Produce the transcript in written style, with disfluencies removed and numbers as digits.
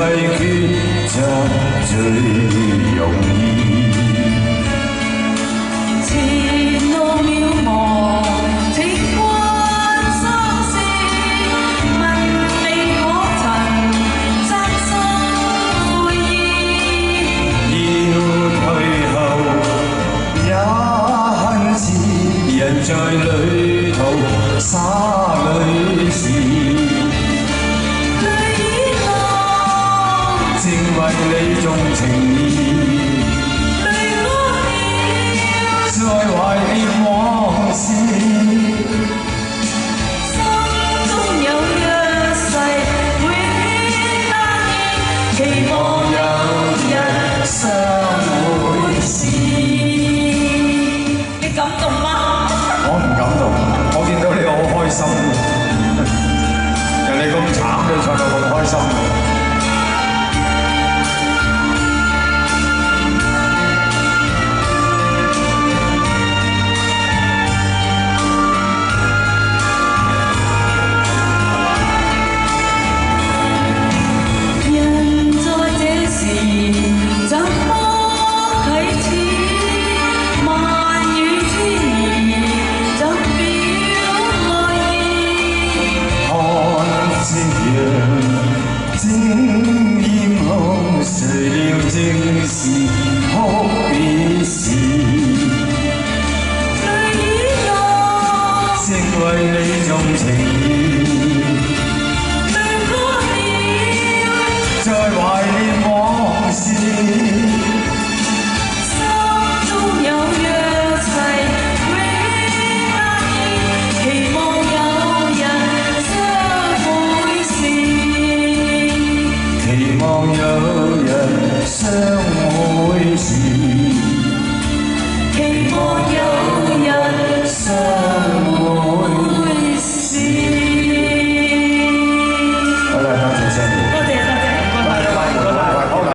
決着最容易。前路渺茫，情關心事，問你可曾真心悔意？要退後也恨遲，人在旅途灑淚時。正為你重情義，淚乾了，再懷念往事，心中有約誓，會牽單衣，期望有日相會時。你感動嗎？我唔感動，我見到你好開心，人哋咁慘你唱到咁開心。正豔紅，誰料正是哭別時。淚已落，正為你重情義，淚乾了，再懷念往事。心中有約誓，永不移，期望有日相會時。期望有